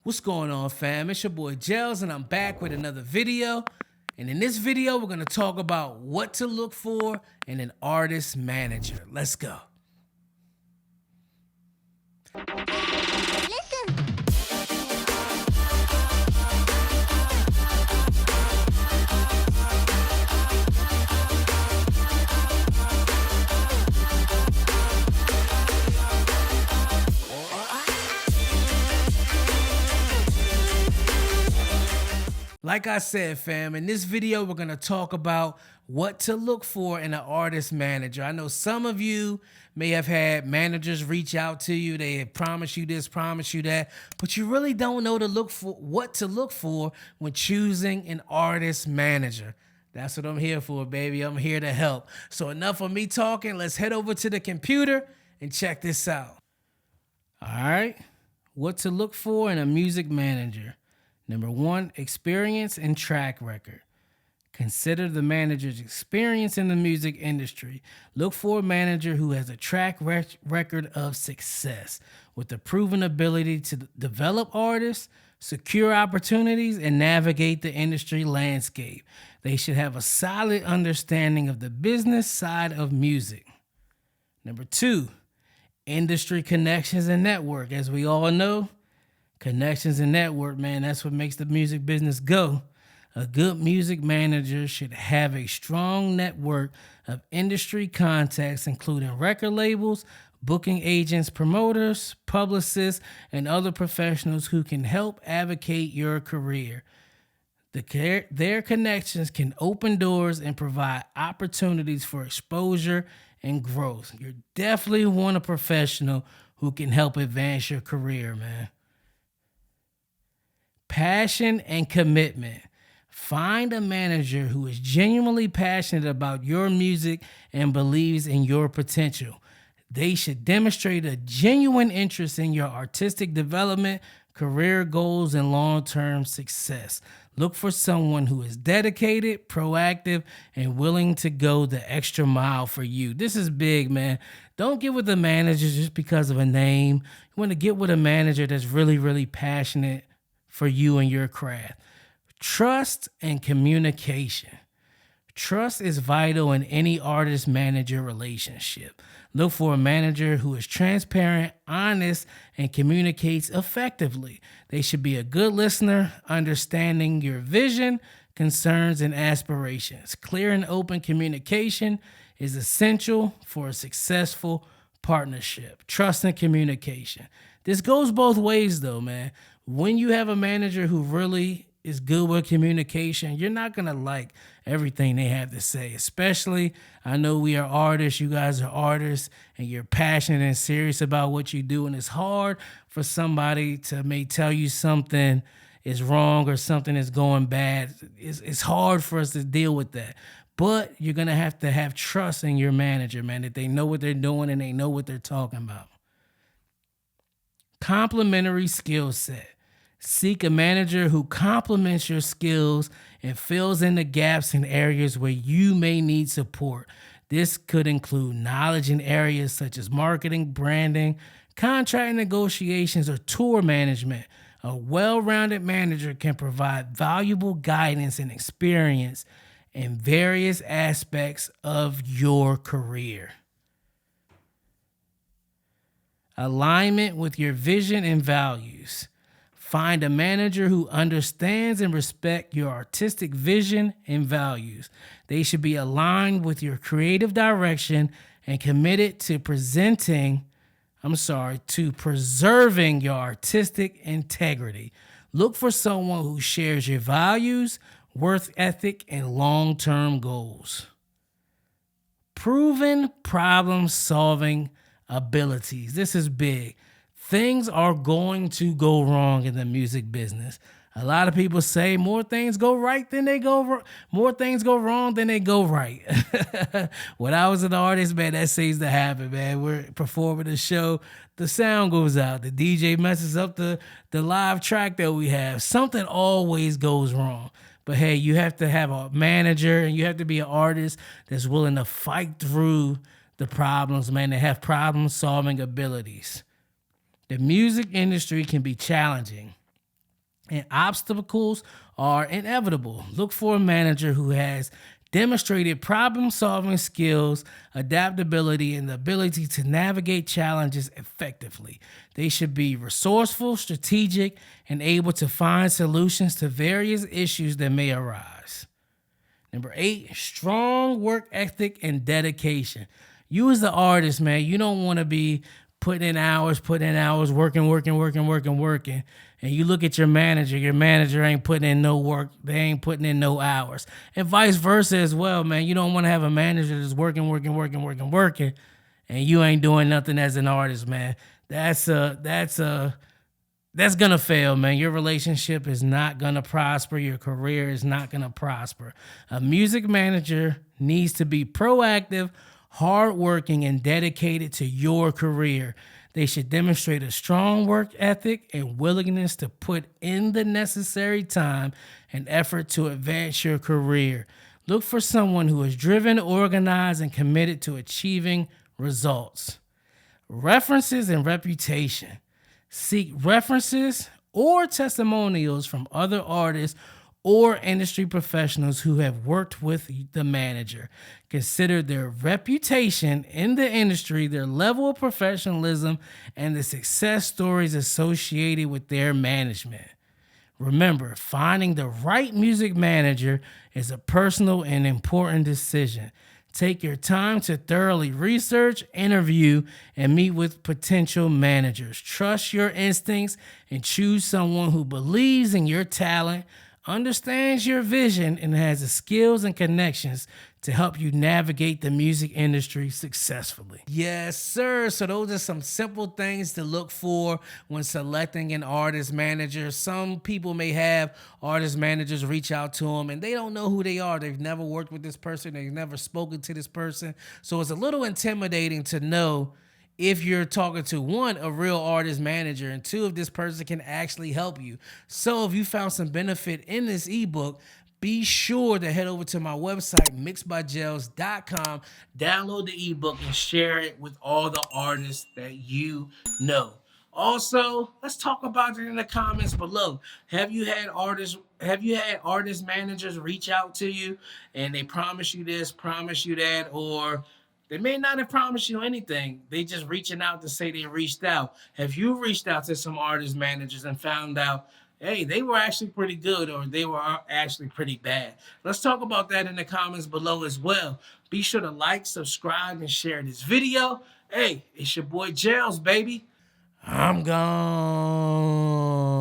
What's going on, fam? It's your boy Gels, and I'm back with another video. And in this video, we're gonna talk about what to look for in an artist manager. Let's go. Like I said, fam, in this video, we're going to talk about what to look for in an artist manager. I know some of you may have had managers reach out to you. They have promised you this, promised you that, but you really don't know what to look for when choosing an artist manager. That's what I'm here for, baby. I'm here to help. So enough of me talking. Let's head over to the computer and check this out. All right. What to look for in a music manager. Number 1, experience and track record. Consider the manager's experience in the music industry. Look for a manager who has a track record of success with a proven ability to develop artists, secure opportunities, and navigate the industry landscape. They should have a solid understanding of the business side of music. Number 2, industry connections and network. As we all know, connections and network, man, that's what makes the music business go. A good music manager should have a strong network of industry contacts, including record labels, booking agents, promoters, publicists, and other professionals who can help advocate your career. Their connections can open doors and provide opportunities for exposure and growth. You definitely want a professional who can help advance your career, man. Passion and commitment. Find a manager who is genuinely passionate about your music and believes in your potential. They should demonstrate a genuine interest in your artistic development, career goals, and long-term success. Look for someone who is dedicated, proactive, and willing to go the extra mile for you. This is big, man. Don't get with a manager just because of a name. You want to get with a manager that's really, really passionate for you and your craft. Trust and communication. Trust is vital in any artist-manager relationship. Look for a manager who is transparent, honest, and communicates effectively. They should be a good listener, understanding your vision, concerns, and aspirations. Clear and open communication is essential for a successful partnership. Trust and communication. This goes both ways, though, man. When you have a manager who really is good with communication, you're not going to like everything they have to say. Especially, I know we are artists, you guys are artists, and you're passionate and serious about what you do, and it's hard for somebody to may tell you something is wrong or something is going bad. It's hard for us to deal with that. But you're going to have trust in your manager, man, that they know what they're doing and they know what they're talking about. Complementary skill set. Seek a manager who complements your skills and fills in the gaps in areas where you may need support. This could include knowledge in areas such as marketing, branding, contract negotiations, or tour management. A well-rounded manager can provide valuable guidance and experience in various aspects of your career. Alignment with your vision and values. Find a manager who understands and respects your artistic vision and values. They should be aligned with your creative direction and committed to preserving your artistic integrity. Look for someone who shares your values, work ethic, and long-term goals. Proven problem-solving abilities. This is big. Things are going to go wrong in the music business. A lot of people say more things go right than they go wrong. More things go wrong than they go right. When I was an artist, man, that seems to happen, man. We're performing a show, the sound goes out, the DJ messes up the live track that we have. Something always goes wrong. But hey, you have to have a manager and you have to be an artist that's willing to fight through the problems, man, that have problem-solving abilities. The music industry can be challenging. and obstacles are inevitable. Look for a manager who has demonstrated problem solving skills, adaptability, and the ability to navigate challenges effectively. They should be resourceful, strategic, and able to find solutions to various issues that may arise. Number 8, strong work ethic and dedication. You as the artist, man, you don't want to be putting in hours, working. And you look at your manager ain't putting in no work, they ain't putting in no hours. And vice versa as well, man. You don't want to have a manager that's working, and you ain't doing nothing as an artist, man. That's gonna fail, man. Your relationship is not gonna prosper. Your career is not gonna prosper. A music manager needs to be proactive, hardworking, and dedicated to your career. They should demonstrate a strong work ethic and willingness to put in the necessary time and effort to advance your career. Look for someone who is driven, organized, and committed to achieving results. References and reputation. Seek references or testimonials from other artists or industry professionals who have worked with the manager. Consider their reputation in the industry, their level of professionalism, and the success stories associated with their management. Remember, finding the right music manager is a personal and important decision. Take your time to thoroughly research, interview, and meet with potential managers. Trust your instincts and choose someone who believes in your talent, understands your vision, and has the skills and connections to help you navigate the music industry successfully. Yes, sir. So those are some simple things to look for when selecting an artist manager. Some people may have artist managers reach out to them and they don't know who they are. They've never worked with this person. They've never spoken to this person. So it's a little intimidating to know if you're talking to, one, a real artist manager, and two, if this person can actually help you. So if you found some benefit in this ebook, be sure to head over to my website, mixedbygels.com, download the ebook, and share it with all the artists that you know. Also, let's talk about it in the comments below. Have you had artist managers reach out to you and they promise you this, promise you that, or they may not have promised you anything. They just reaching out to say they reached out. Have you reached out to some artist managers and found out, hey, they were actually pretty good or they were actually pretty bad? Let's talk about that in the comments below as well. Be sure to like, subscribe, and share this video. Hey, it's your boy Gels, baby. I'm gone.